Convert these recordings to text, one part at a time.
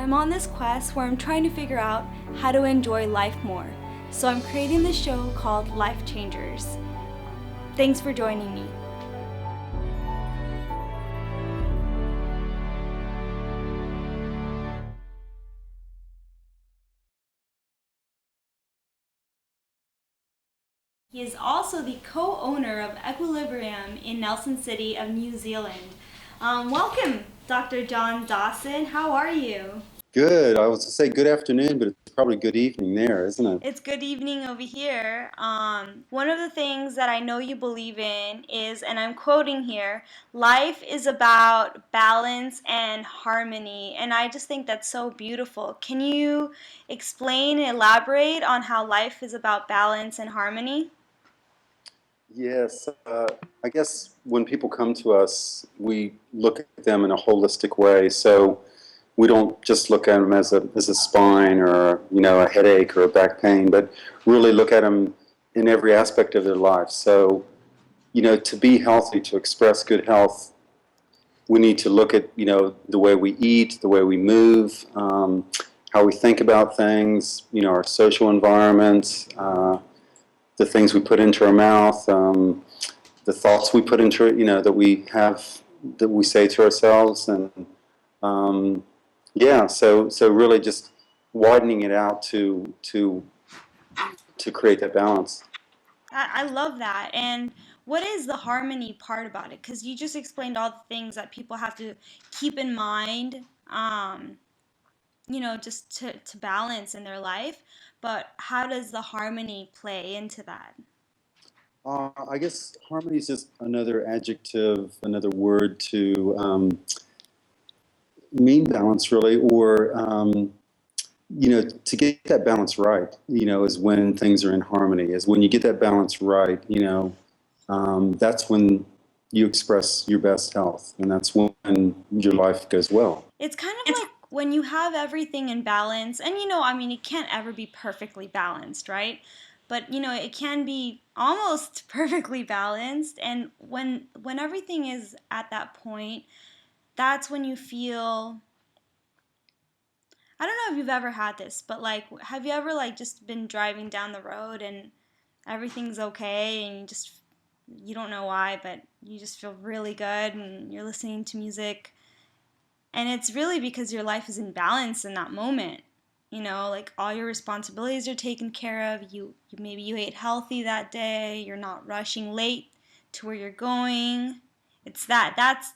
I'm on this quest where I'm trying to figure out how to enjoy life more. So I'm creating this show called Life Changers. Thanks for joining me. He is also the co-owner of Equilibrium in Nelson City of New Zealand. Welcome, Dr. John Dawson. How are you? Good. I was to say good afternoon, but it's probably good evening there, isn't it? It's good evening over here. One of the things that I know you believe in is, and I'm quoting here, life is about balance and harmony. And I just think that's so beautiful. Can you explain and elaborate on how life is about balance and harmony? Yes. I guess when people come to us, we look at them in a holistic way. So we don't just look at them as a spine or a headache or a back pain, but really look at them in every aspect of their life. So to be healthy, to express good health, we need to look at the way we eat, the way we move, how we think about things, our social environment, the things we put into our mouth, the thoughts we put into it, that we have, that we say to ourselves, and so really just widening it out to create that balance. I love that. And what is the harmony part about it? Because you just explained all the things that people have to keep in mind, just to balance in their life. But how does the harmony play into that? I guess harmony is just another adjective, another word to mean balance, really, or to get that balance right, is when things are in harmony, is when you get that balance right, that's when you express your best health, and that's when your life goes well. It's kind of like when you have everything in balance, and I mean, it can't ever be perfectly balanced, right? But it can be almost perfectly balanced, and when everything is at that point, that's when you feel. I don't know if you've ever had this, but like, have you ever like just been driving down the road and everything's okay, and you don't know why, but you just feel really good, and you're listening to music. And it's really because your life is in balance in that moment. Like all your responsibilities are taken care of. Maybe you ate healthy that day. You're not rushing late to where you're going. It's that's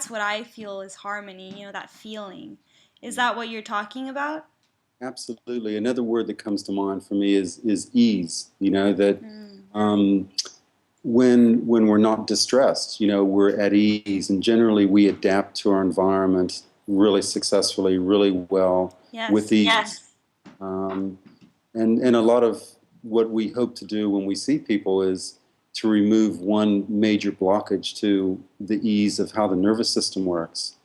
what I feel is harmony, that feeling. Is that what you're talking about? Absolutely. Another word that comes to mind for me is ease. That Mm. um, when we're not distressed, we're at ease, and generally we adapt to our environment really successfully, really well, with Yes. ease. Yes. Um, and a lot of what we hope to do when we see people is to remove one major blockage to the ease of how the nervous system works.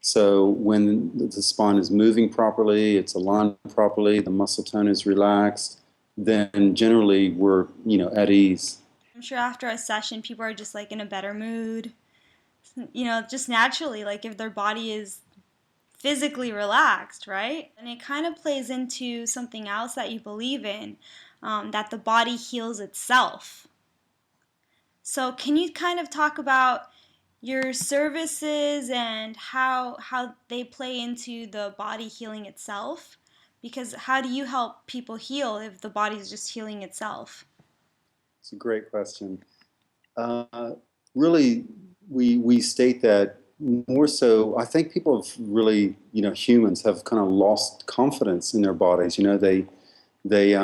So when the spine is moving properly, it's aligned properly, the muscle tone is relaxed, then generally we're at ease. I'm sure after a session, people are just like in a better mood. Just naturally, like if their body is physically relaxed, right? And it kind of plays into something else that you believe in, that the body heals itself. So, can you kind of talk about your services and how they play into the body healing itself? Because how do you help people heal if the body's just healing itself? It's a great question. Uh, Really, we state that more so. I think people have really, humans have kind of lost confidence in their bodies. They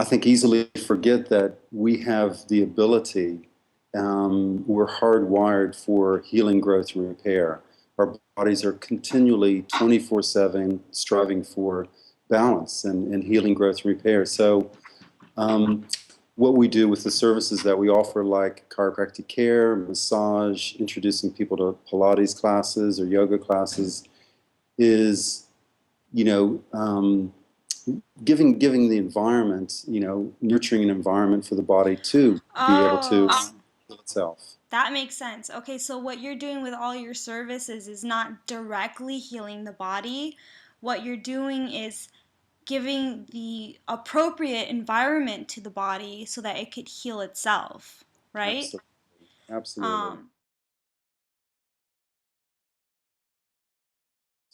I think easily forget that we have the ability. We're hardwired for healing, growth, and repair. Our bodies are continually 24/7 striving for balance and healing, growth, and repair. So um, what we do with the services that we offer, like chiropractic care, massage, introducing people to Pilates classes or yoga classes, is you know um, giving the environment, nurturing an environment for the body to be able to Oh, heal itself. That makes sense. Okay, so what you're doing with all your services is not directly healing the body. What you're doing is giving the appropriate environment to the body so that it could heal itself, right? Absolutely. Absolutely. Um,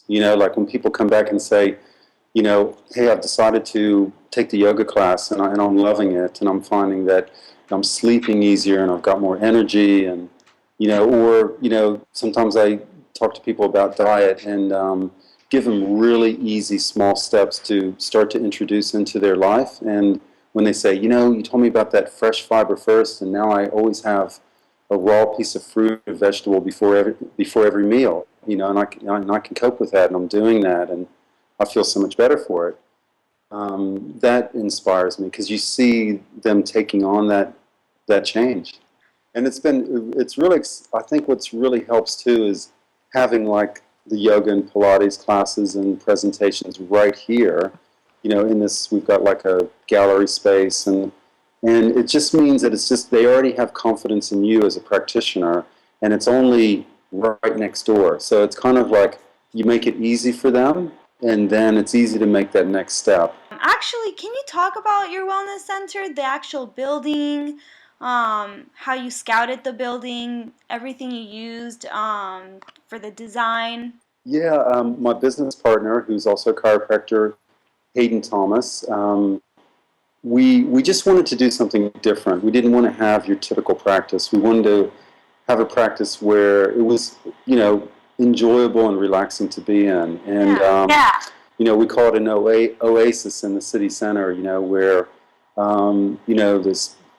Like when people come back and say, hey, I've decided to take the yoga class and I'm loving it and I'm finding that I'm sleeping easier and I've got more energy and, sometimes I talk to people about diet and give them really easy small steps to start to introduce into their life. And when they say, you told me about that fresh fiber first and now I always have a raw piece of fruit or vegetable before every meal, and I can cope with that and I'm doing that and I feel so much better for it. That inspires me because you see them taking on that change, and it's really, I think what's really helps too is having like the yoga and Pilates classes and presentations right here. In this we've got like a gallery space, and it just means that it's just they already have confidence in you as a practitioner, and it's only right next door. So it's kind of like you make it easy for them, and then it's easy to make that next step. Actually, can you talk about your wellness center, the actual building, how you scouted the building, everything you used for the design? Yeah, my business partner, who's also a chiropractor, Hayden Thomas, we just wanted to do something different. We didn't want to have your typical practice. We wanted to have a practice where it was, enjoyable and relaxing to be in. And Yeah. we call it an oasis in the city center. Where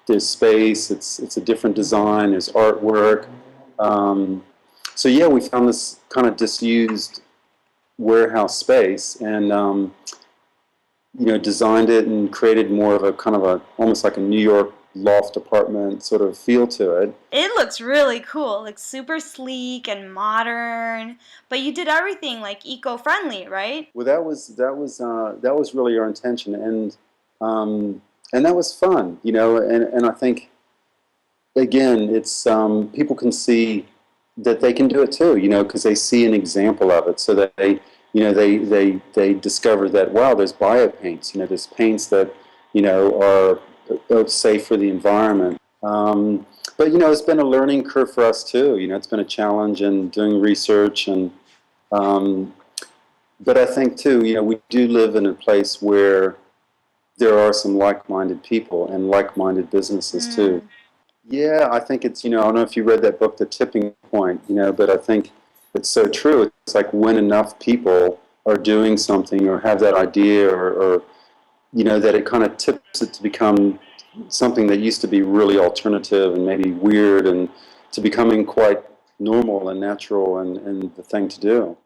there's space. It's a different design. There's artwork. Um, so yeah, we found this kind of disused warehouse space and designed it and created more of a kind of a almost like a New York loft apartment sort of feel to it. It looks really cool, like super sleek and modern, but you did everything like eco-friendly, right? Well, that was really our intention, and that was fun, and I think again, it's people can see that they can do it too, because they see an example of it, so that they discover that wow, there's bio paints, there's paints that are safe for the environment. But it's been a learning curve for us too. It's been a challenge in doing research um, but I think too, we do live in a place where there are some like-minded people and like-minded businesses too. Mm. Yeah, I think it's, I don't know if you read that book, The Tipping Point, but I think it's so true. It's like when enough people are doing something or have that idea or that it kind of tips it to become something that used to be really alternative and maybe weird and to becoming quite normal and natural and the thing to do.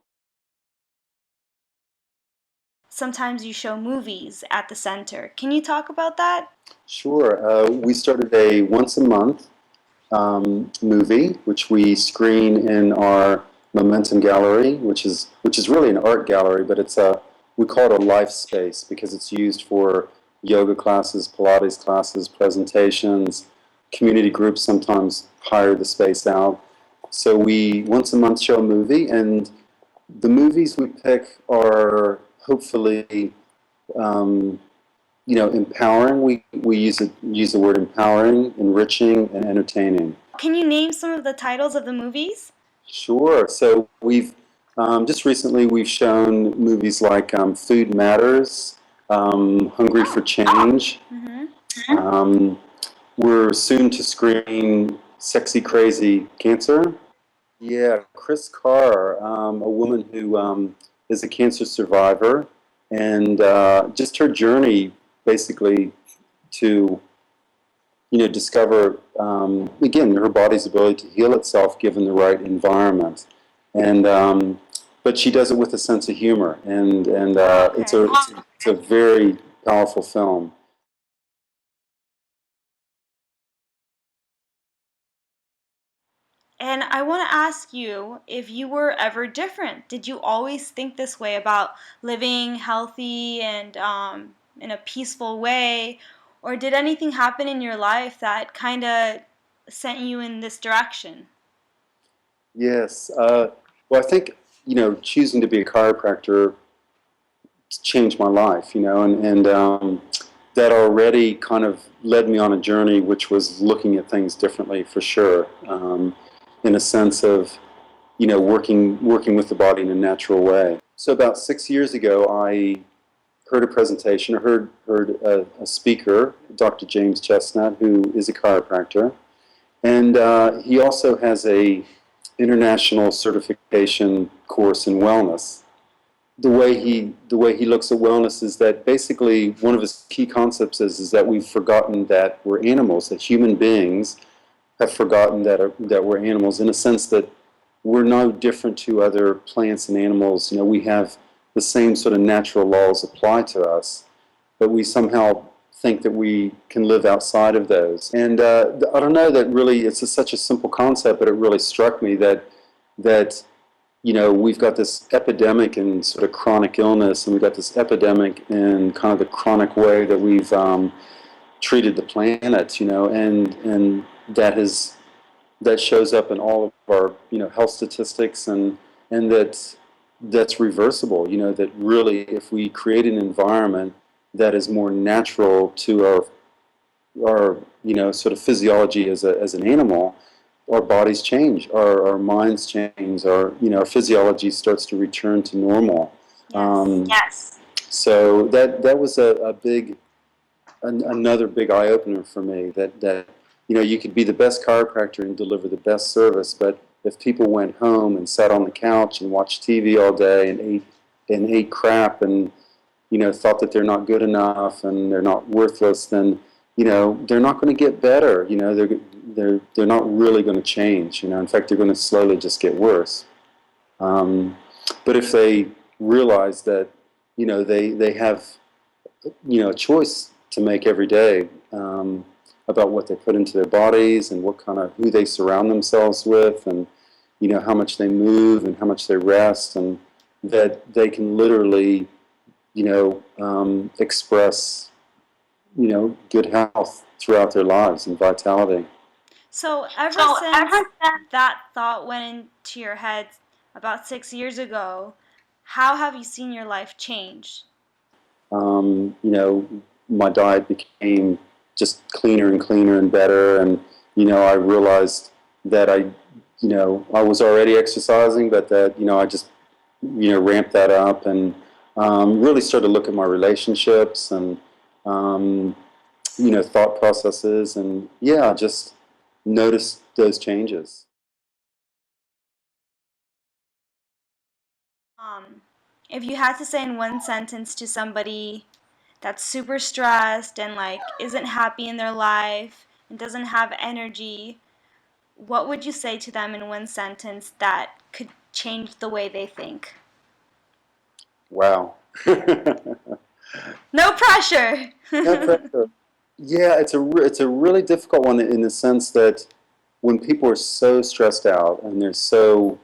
Sometimes you show movies at the center. Can you talk about that? Sure. We started a once a month movie, which we screen in our Momentum Gallery, which is really an art gallery, but we call it a life space because it's used for yoga classes, Pilates classes, presentations. Community groups sometimes hire the space out. So we once a month show a movie, and the movies we pick are hopefully um, empowering. We use the word empowering, enriching, and entertaining. Can you name some of the titles of the movies? Sure. So we've just recently we've shown movies like Food Matters, Hungry for Change. Mm-hmm. Um, we're soon to screen Sexy Crazy Cancer. Yeah, Chris Carr, a woman who is a cancer survivor, and just her journey basically to discover again her body's ability to heal itself given the right environment, and but she does it with a sense of humor, and Okay. it's a very powerful film. And I want to ask you if you were ever different. Did you always think this way about living healthy and in a peaceful way? Or did anything happen in your life that kind of sent you in this direction? Yes. Well, I think, choosing to be a chiropractor changed my life, and that already kind of led me on a journey which was looking at things differently for sure, in a sense of, working with the body in a natural way. So about 6 years ago, I heard a presentation, I heard a speaker, Dr. James Chestnut, who is a chiropractor, and he also has a international certification course in wellness. The way he looks at wellness is that basically one of his key concepts is that we've forgotten that we're animals, that human beings have forgotten that we're animals, in a sense that we're no different to other plants and animals. We have the same sort of natural laws apply to us, but we somehow think that we can live outside of those. And I don't know, that really, such a simple concept, but it really struck me that we've got this epidemic in sort of chronic illness, and we've got this epidemic in kind of the chronic way that we've treated the planet, and that shows up in all of our, health statistics, and that's reversible, that really if we create an environment that is more natural to our sort of physiology as an animal, our bodies change, our minds change, our physiology starts to return to normal. Yes. Yes. So that was a big, another big eye opener for me. That you could be the best chiropractor and deliver the best service, but if people went home and sat on the couch and watched TV all day and ate crap and thought that they're not good enough and they're not worthless, then they're not going to get better. They're not really going to change. In fact, they're going to slowly just get worse. But if they realize that they have a choice to make every day, about what they put into their bodies and who they surround themselves with, and how much they move and how much they rest, and that they can literally express good health throughout their lives and vitality. So ever since that thought went into your head about 6 years ago, how have you seen your life change? My diet became just cleaner and cleaner and better, and I realized that I was already exercising, but that I just ramped that up, and really started to look at my relationships and thought processes, and just noticed those changes. Um, if you had to say in one sentence to somebody that's super stressed and like isn't happy in their life and doesn't have energy, what would you say to them in one sentence that could change the way they think? Wow. No pressure. No pressure. Yeah, it's a really difficult one in the sense that when people are so stressed out and they're so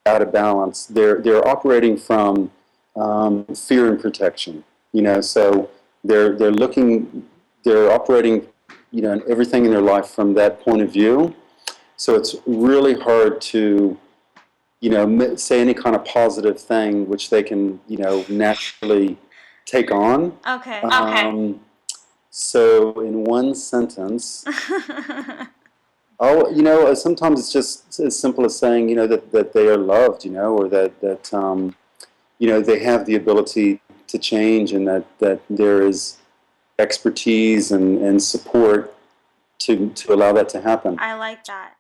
out of balance, they're operating from fear and protection. So they're operating, in everything in their life from that point of view. So it's really hard to say any kind of positive thing which they can naturally take on. Okay. So in one sentence, sometimes it's just as simple as saying, that they are loved, or that they have the ability to change, and that there is expertise and support to allow that to happen. I like that.